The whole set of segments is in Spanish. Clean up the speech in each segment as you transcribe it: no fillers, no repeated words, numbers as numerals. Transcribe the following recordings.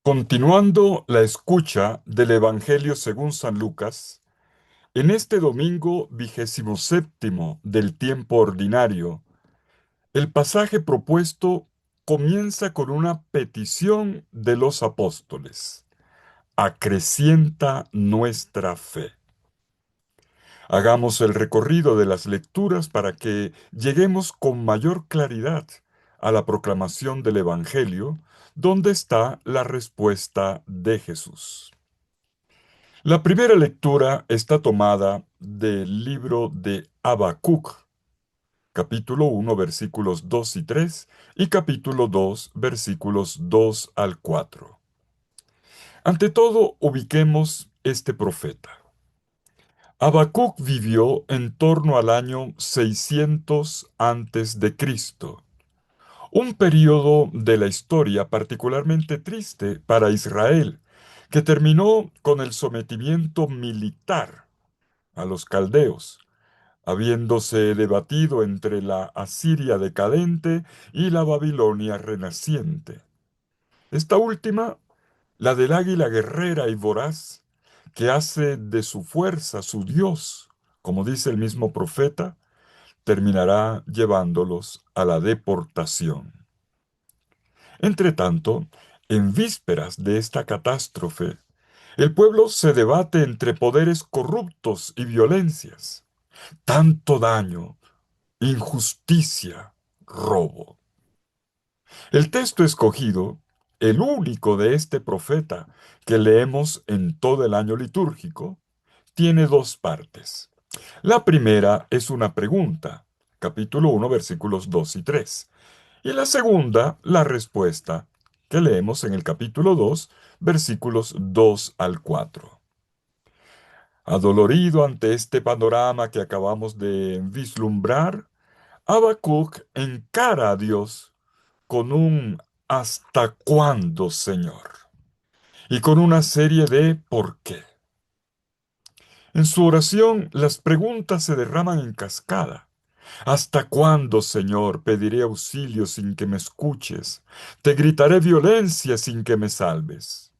Continuando la escucha del Evangelio según San Lucas, en este domingo 27 del tiempo ordinario, el pasaje propuesto comienza con una petición de los apóstoles: acrecienta nuestra fe. Hagamos el recorrido de las lecturas para que lleguemos con mayor claridad a la proclamación del Evangelio, donde está la respuesta de Jesús. La primera lectura está tomada del libro de Habacuc, capítulo 1, versículos 2 y 3, y capítulo 2, versículos 2 al 4. Ante todo, ubiquemos este profeta. Habacuc vivió en torno al año 600 antes de Cristo, un periodo de la historia particularmente triste para Israel, que terminó con el sometimiento militar a los caldeos, habiéndose debatido entre la Asiria decadente y la Babilonia renaciente. Esta última, la del águila guerrera y voraz, que hace de su fuerza su Dios, como dice el mismo profeta, terminará llevándolos a la deportación. Entretanto, en vísperas de esta catástrofe, el pueblo se debate entre poderes corruptos y violencias. Tanto daño, injusticia, robo. El texto escogido, el único de este profeta que leemos en todo el año litúrgico, tiene dos partes. La primera es una pregunta, capítulo 1, versículos 2 y 3. Y la segunda, la respuesta, que leemos en el capítulo 2, versículos 2 al 4. Adolorido ante este panorama que acabamos de vislumbrar, Habacuc encara a Dios con un ¿hasta cuándo, Señor? Y con una serie de ¿por qué? En su oración, las preguntas se derraman en cascada. ¿Hasta cuándo, Señor, pediré auxilio sin que me escuches? Te gritaré violencia sin que me salves.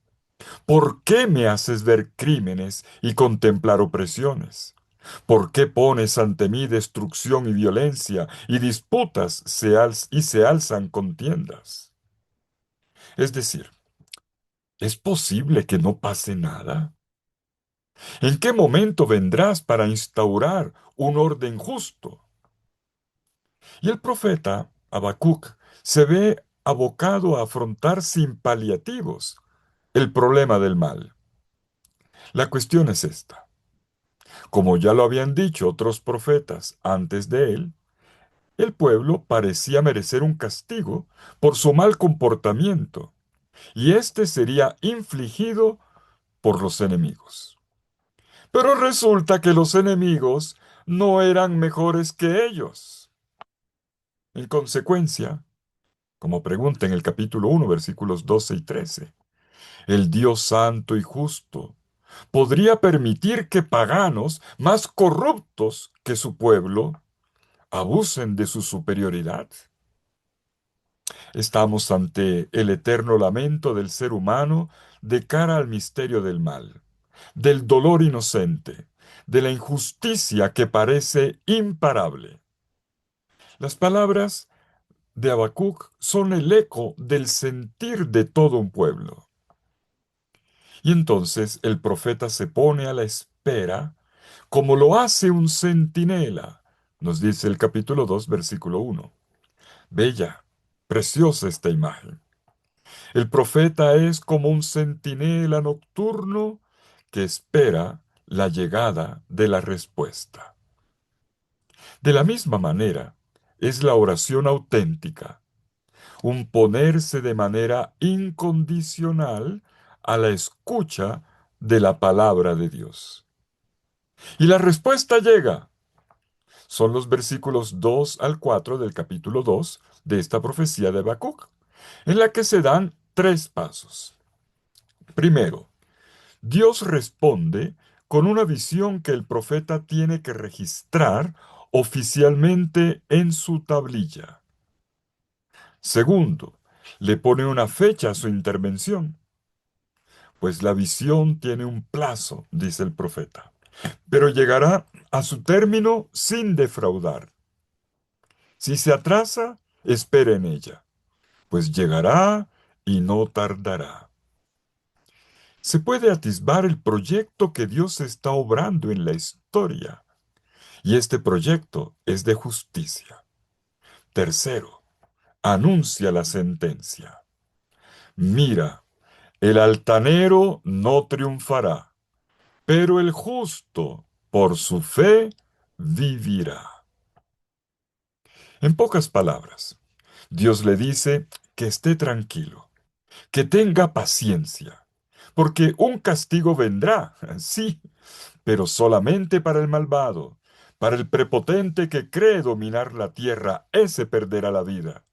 ¿Por qué me haces ver crímenes y contemplar opresiones? ¿Por qué pones ante mí destrucción y violencia y disputas y se alzan contiendas? Es decir, ¿es posible que no pase nada? ¿En qué momento vendrás para instaurar un orden justo? Y el profeta Habacuc se ve abocado a afrontar sin paliativos el problema del mal. La cuestión es esta. Como ya lo habían dicho otros profetas antes de él, el pueblo parecía merecer un castigo por su mal comportamiento, y éste sería infligido por los enemigos. Pero resulta que los enemigos no eran mejores que ellos. En consecuencia, como pregunta en el capítulo 1, versículos 12 y 13, el Dios santo y justo podría permitir que paganos más corruptos que su pueblo abusen de su superioridad. Estamos ante el eterno lamento del ser humano de cara al misterio del mal, del dolor inocente, de la injusticia que parece imparable. Las palabras de Habacuc son el eco del sentir de todo un pueblo. Y entonces el profeta se pone a la espera, como lo hace un centinela, nos dice el capítulo 2, versículo 1. Bella, preciosa esta imagen. El profeta es como un centinela nocturno que espera la llegada de la respuesta. De la misma manera, es la oración auténtica, un ponerse de manera incondicional a la escucha de la palabra de Dios. Y la respuesta llega. Son los versículos 2 al 4 del capítulo 2 de esta profecía de Habacuc, en la que se dan tres pasos. Primero, Dios responde con una visión que el profeta tiene que registrar oficialmente en su tablilla. Segundo, le pone una fecha a su intervención. pues la visión tiene un plazo, dice el profeta, pero llegará a su término sin defraudar. Si se atrasa, espere en ella, pues llegará y no tardará. Se puede atisbar el proyecto que Dios está obrando en la historia, y este proyecto es de justicia. Tercero, anuncia la sentencia. Mira, el altanero no triunfará, pero el justo por su fe vivirá. En pocas palabras, Dios le dice que esté tranquilo, que tenga paciencia, porque un castigo vendrá, sí, pero solamente para el malvado. Para el prepotente que cree dominar la tierra, ese perderá la vida.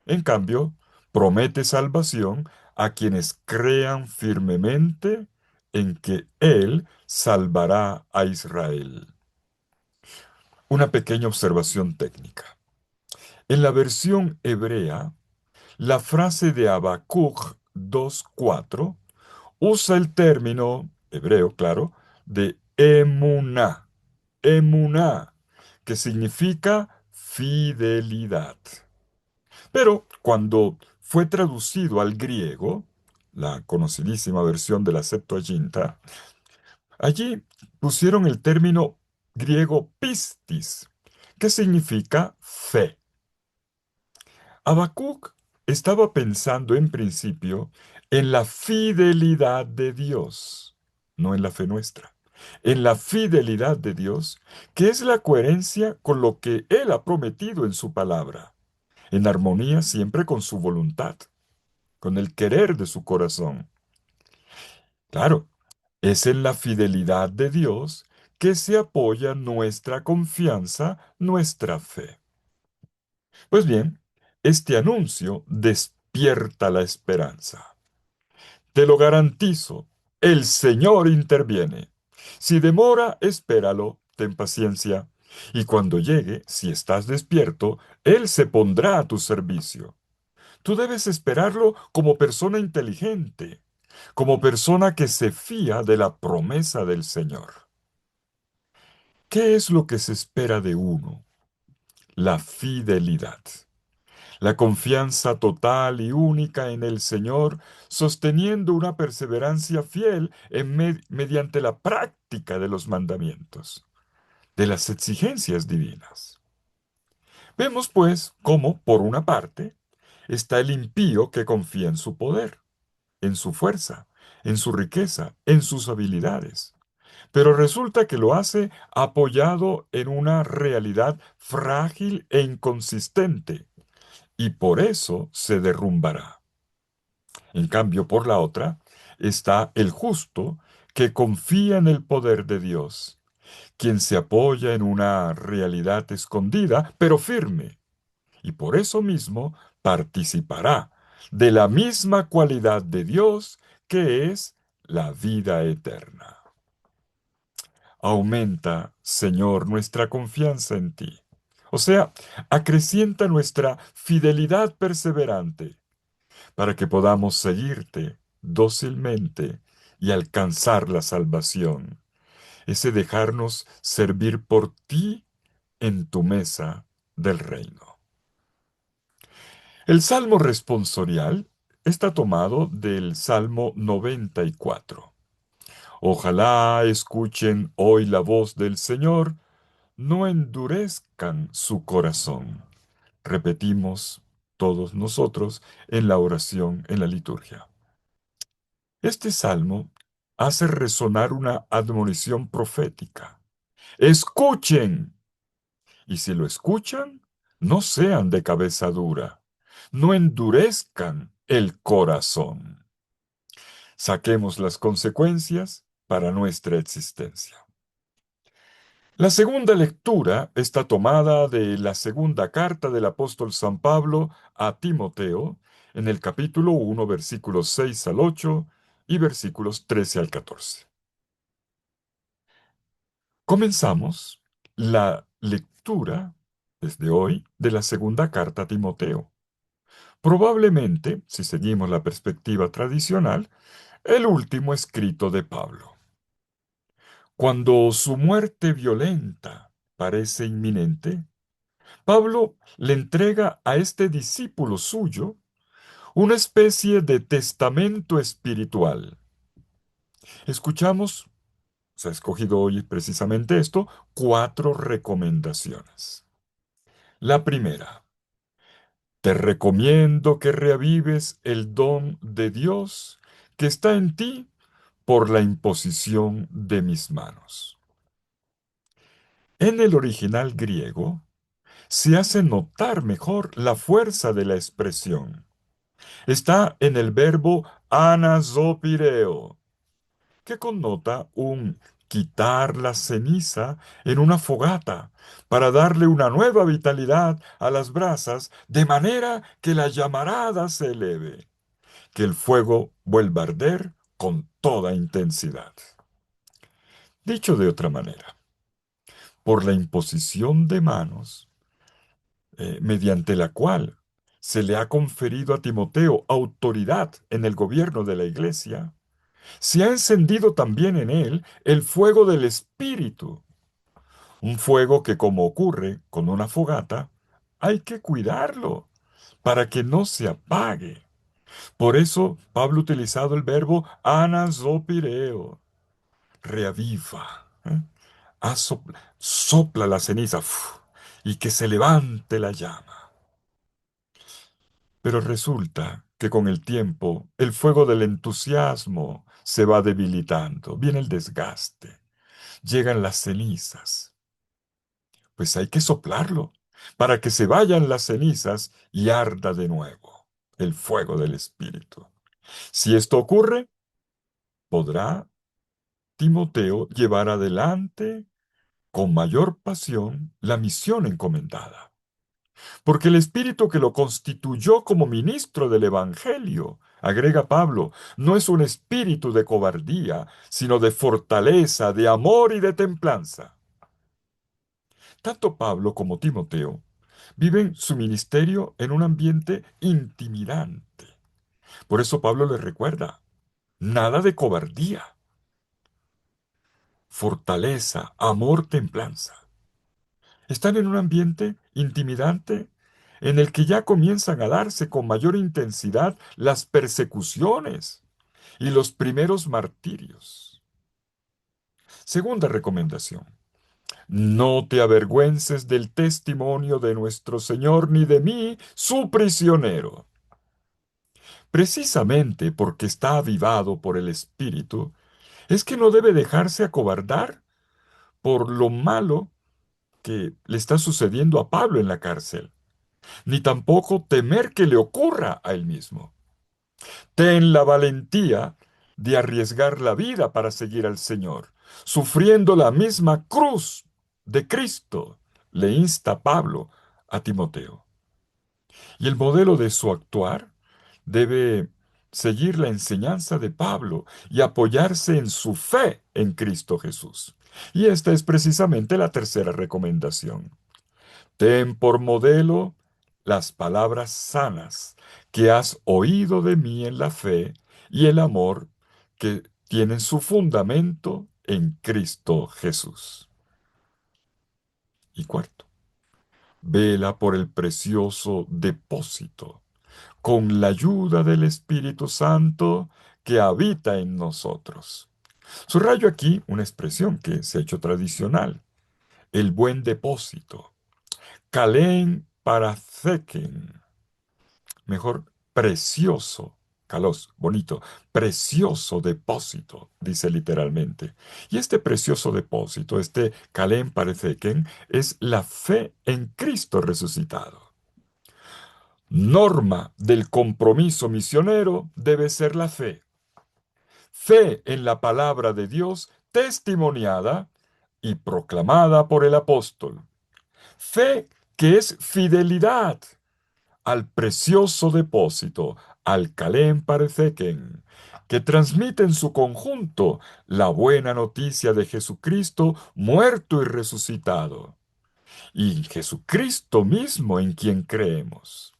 En cambio, promete salvación a quienes crean firmemente en que Él salvará a Israel. Una pequeña observación técnica. En la versión hebrea, la frase de Habacuc 2:4 usa el término, hebreo, claro, de emuná, emuná, que significa fidelidad. Pero cuando fue traducido al griego, la conocidísima versión de la Septuaginta, allí pusieron el término griego pistis, que significa fe. Habacuc estaba pensando en principio en la fidelidad de Dios, no en la fe nuestra, en la fidelidad de Dios, que es la coherencia con lo que Él ha prometido en su palabra, en armonía siempre con su voluntad, con el querer de su corazón. Claro, es en la fidelidad de Dios que se apoya nuestra confianza, nuestra fe. Pues bien, este anuncio despierta la esperanza. Te lo garantizo, el Señor interviene. Si demora, espéralo, ten paciencia. Y cuando llegue, si estás despierto, Él se pondrá a tu servicio. Tú debes esperarlo como persona inteligente, como persona que se fía de la promesa del Señor. ¿Qué es lo que se espera de uno? La fidelidad. La confianza total y única en el Señor, sosteniendo una perseverancia fiel mediante la práctica de los mandamientos, de las exigencias divinas. Vemos pues cómo, por una parte, está el impío que confía en su poder, en su fuerza, en su riqueza, en sus habilidades. Pero resulta que lo hace apoyado en una realidad frágil e inconsistente, y por eso se derrumbará. En cambio, por la otra, está el justo que confía en el poder de Dios, quien se apoya en una realidad escondida, pero firme, y por eso mismo participará de la misma cualidad de Dios que es la vida eterna. Aumenta, Señor, nuestra confianza en ti. O sea, acrecienta nuestra fidelidad perseverante para que podamos seguirte dócilmente y alcanzar la salvación, ese dejarnos servir por ti en tu mesa del reino. El salmo responsorial está tomado del Salmo 94. Ojalá escuchen hoy la voz del Señor, no endurezcan su corazón. Repetimos todos nosotros en la oración en la liturgia. Este salmo hace resonar una admonición profética. Escuchen. Y si lo escuchan, no sean de cabeza dura. No endurezcan el corazón. Saquemos las consecuencias para nuestra existencia. La segunda lectura está tomada de la segunda carta del apóstol San Pablo a Timoteo, en el capítulo 1, versículos 6 al 8 y versículos 13 al 14. Comenzamos la lectura desde hoy de la segunda carta a Timoteo. Probablemente, si seguimos la perspectiva tradicional, El último escrito de Pablo. Cuando su muerte violenta parece inminente, Pablo le entrega a este discípulo suyo una especie de testamento espiritual. Escuchamos, se ha escogido hoy precisamente esto, cuatro recomendaciones. La primera, te recomiendo que reavives el don de Dios que está en ti por la imposición de mis manos. En el original griego se hace notar mejor la fuerza de la expresión. Está en el verbo anazopireo, que connota un quitar la ceniza en una fogata para darle una nueva vitalidad a las brasas de manera que la llamarada se eleve, que el fuego vuelva a arder con toda intensidad. Dicho de otra manera, por la imposición de manos, mediante la cual se le ha conferido a Timoteo autoridad en el gobierno de la iglesia, se ha encendido también en él el fuego del Espíritu, un fuego que, como ocurre con una fogata, hay que cuidarlo para que no se apague. Por eso Pablo ha utilizado el verbo anasopireo, reaviva, ¿eh? Sopla la ceniza, y que se levante la llama. Pero resulta que con el tiempo el fuego del entusiasmo se va debilitando, viene el desgaste, llegan las cenizas. Pues hay que soplarlo para que se vayan las cenizas y arda de nuevo el fuego del Espíritu. Si esto ocurre, podrá Timoteo llevar adelante con mayor pasión la misión encomendada. Porque el espíritu que lo constituyó como ministro del Evangelio, agrega Pablo, no es un espíritu de cobardía, sino de fortaleza, de amor y de templanza. Tanto Pablo como Timoteo viven su ministerio en un ambiente intimidante. Por eso Pablo les recuerda, nada de cobardía, fortaleza, amor, templanza. Están en un ambiente intimidante en el que ya comienzan a darse con mayor intensidad las persecuciones y los primeros martirios. Segunda recomendación. No te avergüences del testimonio de nuestro Señor ni de mí, su prisionero. Precisamente porque está avivado por el Espíritu, es que no debe dejarse acobardar por lo malo que le está sucediendo a Pablo en la cárcel, ni tampoco temer que le ocurra a él mismo. Ten la valentía de arriesgar la vida para seguir al Señor, sufriendo la misma cruz de Cristo, le insta Pablo a Timoteo. Y el modelo de su actuar debe seguir la enseñanza de Pablo y apoyarse en su fe en Cristo Jesús. Y esta es precisamente la tercera recomendación. Ten por modelo las palabras sanas que has oído de mí en la fe y el amor que tienen su fundamento en Cristo Jesús. Y cuarto, vela por el precioso depósito, con la ayuda del Espíritu Santo que habita en nosotros. Subrayo aquí una expresión que se ha hecho tradicional, el buen depósito. Kalen paratheken, mejor precioso, kalos, bonito, precioso depósito, dice literalmente. Y este precioso depósito, este kalen paratheken, es la fe en Cristo resucitado. Norma del compromiso misionero debe ser la fe. Fe en la palabra de Dios testimoniada y proclamada por el apóstol. Fe que es fidelidad al precioso depósito, al Kalem Partheken, que transmite en su conjunto la buena noticia de Jesucristo muerto y resucitado, y Jesucristo mismo en quien creemos.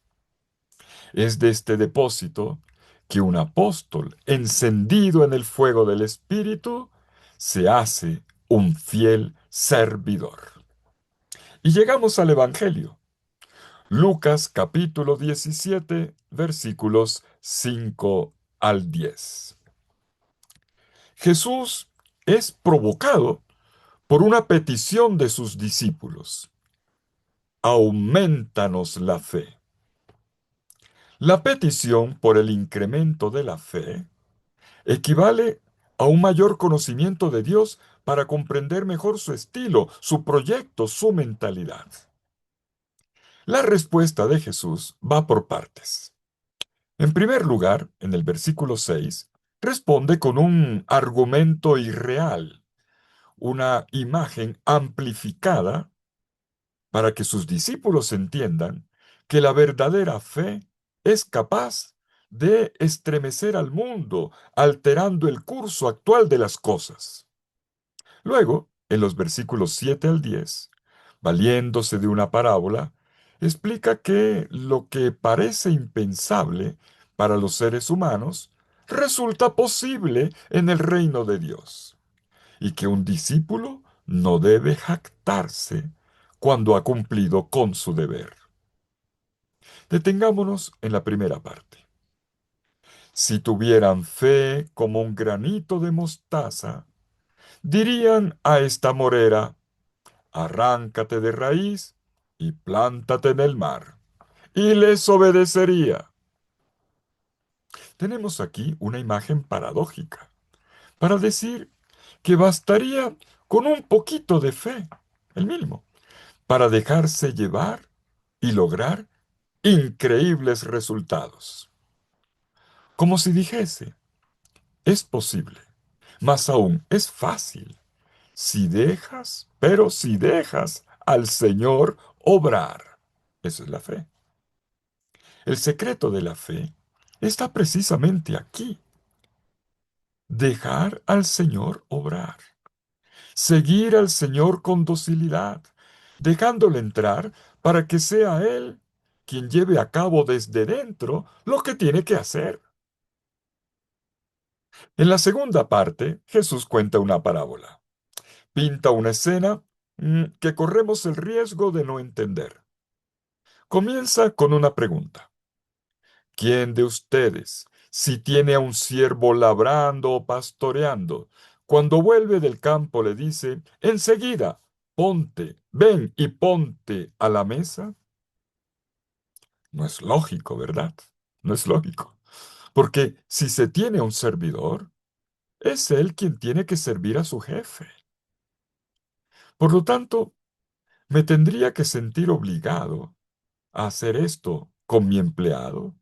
Es de este depósito que un apóstol, encendido en el fuego del Espíritu, se hace un fiel servidor. Y llegamos al Evangelio. Lucas capítulo 17, versículos 5 al 10. Jesús es provocado por una petición de sus discípulos. Aumentanos la fe. La petición por el incremento de la fe equivale a un mayor conocimiento de Dios para comprender mejor su estilo, su proyecto, su mentalidad. La respuesta de Jesús va por partes. En primer lugar, en el versículo 6, responde con un argumento irreal, una imagen amplificada para que sus discípulos entiendan que la verdadera fe es capaz de estremecer al mundo, alterando el curso actual de las cosas. Luego, en los versículos 7 al 10, valiéndose de una parábola, explica que lo que parece impensable para los seres humanos resulta posible en el reino de Dios, y que un discípulo no debe jactarse cuando ha cumplido con su deber. Detengámonos en la primera parte. Si tuvieran fe como un granito de mostaza, dirían a esta morera: arráncate de raíz y plántate en el mar, y les obedecería. Tenemos aquí una imagen paradójica para decir que bastaría con un poquito de fe, el mínimo, para dejarse llevar y lograr increíbles resultados. Como si dijese, es posible, más aún es fácil, si dejas, pero si dejas al Señor obrar. Eso es la fe. El secreto de la fe está precisamente aquí. Dejar al Señor obrar. Seguir al Señor con docilidad, dejándole entrar para que sea Él quien lleve a cabo desde dentro lo que tiene que hacer. En la segunda parte, Jesús cuenta una parábola. Pinta una escena que corremos el riesgo de no entender. Comienza con una pregunta. ¿Quién de ustedes, si tiene a un siervo labrando o pastoreando, cuando vuelve del campo le dice, enseguida, ponte, ven y ponte a la mesa? No es lógico, ¿verdad? No es lógico. Porque si se tiene a un servidor, es él quien tiene que servir a su jefe. Por lo tanto, ¿me tendría que sentir obligado a hacer esto con mi empleado?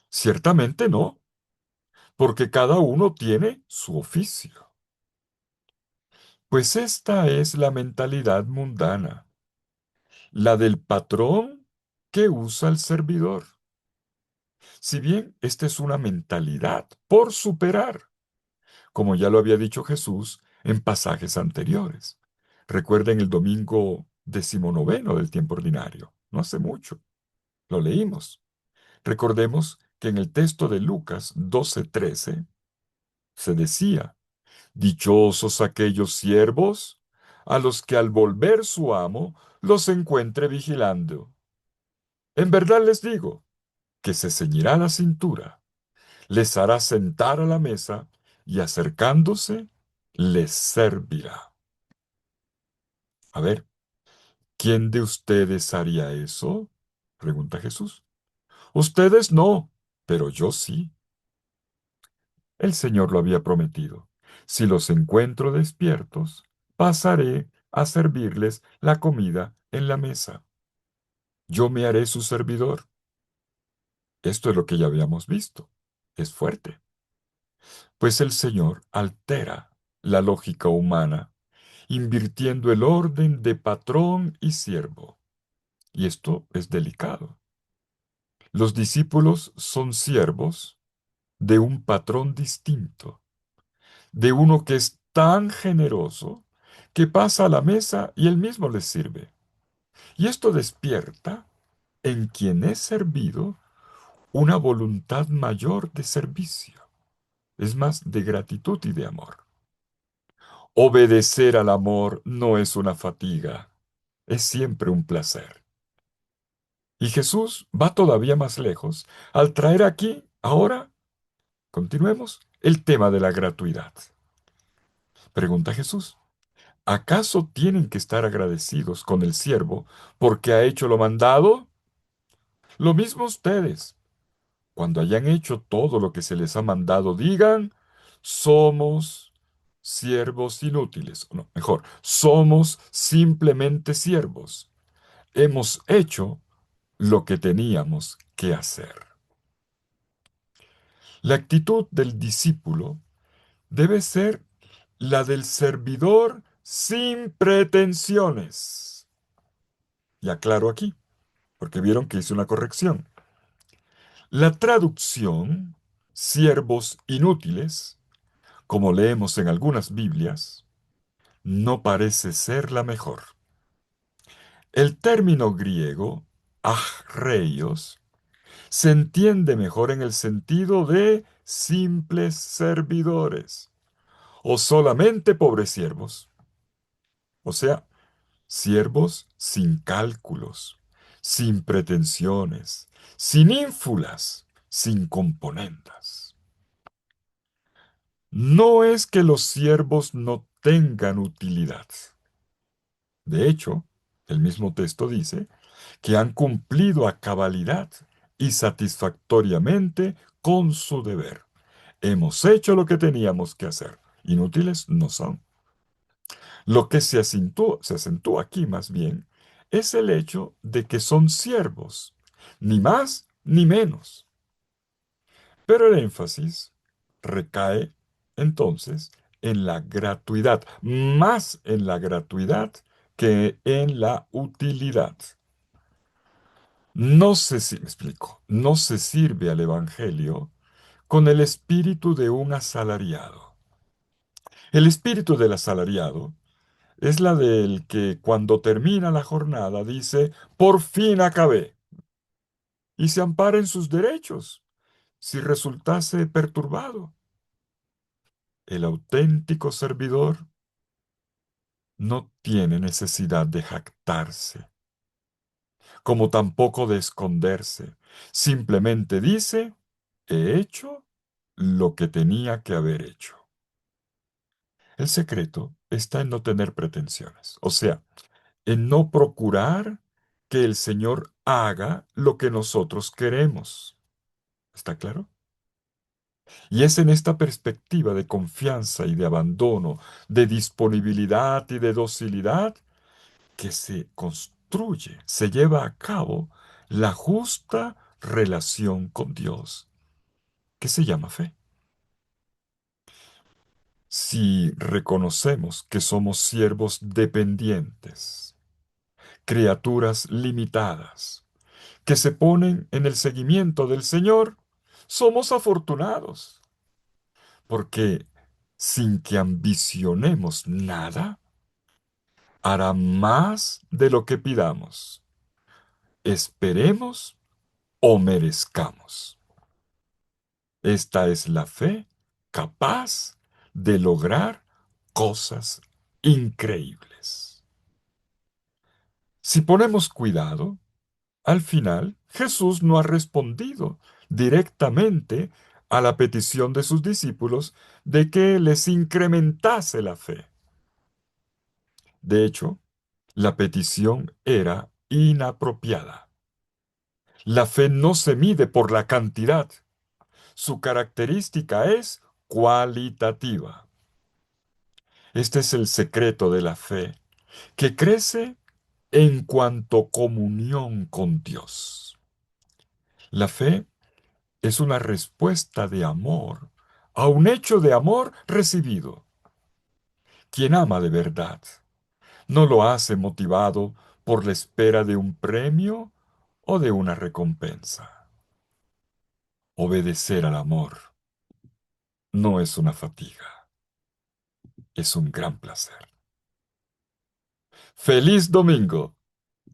Ciertamente no, porque cada uno tiene su oficio. Pues esta es la mentalidad mundana, la del patrón que usa el servidor. Si bien esta es una mentalidad por superar, como ya lo había dicho Jesús en pasajes anteriores. Recuerden el domingo 19 del tiempo ordinario, no hace mucho, lo leímos. Recordemos que en el texto de Lucas 12:13 se decía, dichosos aquellos siervos a los que al volver su amo los encuentre vigilando. En verdad les digo que se ceñirá la cintura, les hará sentar a la mesa y acercándose les servirá. A ver, ¿quién de ustedes haría eso? Pregunta Jesús. Ustedes no, pero yo sí. El Señor lo había prometido. Si los encuentro despiertos, pasaré a servirles la comida en la mesa. Yo me haré su servidor. Esto es lo que ya habíamos visto. Es fuerte. Pues el Señor altera la lógica humana, invirtiendo el orden de patrón y siervo. Y esto es delicado. Los discípulos son siervos de un patrón distinto, de uno que es tan generoso que pasa a la mesa y él mismo les sirve. Y esto despierta en quien es servido una voluntad mayor de servicio, es más, de gratitud y de amor. Obedecer al amor no es una fatiga, es siempre un placer. Y Jesús va todavía más lejos al traer aquí, ahora, continuemos, el tema de la gratuidad. Pregunta Jesús, ¿acaso tienen que estar agradecidos con el siervo porque ha hecho lo mandado? Lo mismo ustedes. Cuando hayan hecho todo lo que se les ha mandado, digan, somos siervos inútiles. O no, mejor, somos simplemente siervos. Hemos hecho lo que teníamos que hacer. La actitud del discípulo debe ser la del servidor sin pretensiones. Y aclaro aquí, porque vieron que hice una corrección. La traducción, siervos inútiles, como leemos en algunas Biblias, no parece ser la mejor. El término griego, agreios, se entiende mejor en el sentido de simples servidores o solamente pobres siervos. O sea, siervos sin cálculos, sin pretensiones, sin ínfulas, sin componendas. No es que los siervos no tengan utilidad. De hecho, el mismo texto dice que han cumplido a cabalidad y satisfactoriamente con su deber. Hemos hecho lo que teníamos que hacer. Inútiles no son. Lo que se acentúa aquí más bien es el hecho de que son siervos, ni más ni menos. Pero el énfasis recae entonces en la gratuidad, más en la gratuidad que en la utilidad. Me explico, no se sirve al Evangelio con el espíritu de un asalariado. El espíritu del asalariado es la del que cuando termina la jornada dice, por fin acabé, y se ampara en sus derechos si resultase perturbado. El auténtico servidor no tiene necesidad de jactarse, como tampoco de esconderse. Simplemente dice, he hecho lo que tenía que haber hecho. El secreto está en no tener pretensiones, o sea, en no procurar que el Señor haga lo que nosotros queremos. ¿Está claro? Y es en esta perspectiva de confianza y de abandono, de disponibilidad y de docilidad, que se construye, se lleva a cabo la justa relación con Dios, que se llama fe. Si reconocemos que somos siervos dependientes, criaturas limitadas, que se ponen en el seguimiento del Señor, somos afortunados, porque sin que ambicionemos nada, hará más de lo que pidamos, esperemos o merezcamos. Esta es la fe capaz de lograr cosas increíbles. Si ponemos cuidado, al final Jesús no ha respondido directamente a la petición de sus discípulos de que les incrementase la fe. De hecho, la petición era inapropiada. La fe no se mide por la cantidad. Su característica es cualitativa. Este es el secreto de la fe, que crece en cuanto comunión con Dios. La fe es una respuesta de amor a un hecho de amor recibido. Quien ama de verdad no lo hace motivado por la espera de un premio o de una recompensa. Obedecer al amor no es una fatiga, es un gran placer. ¡Feliz domingo!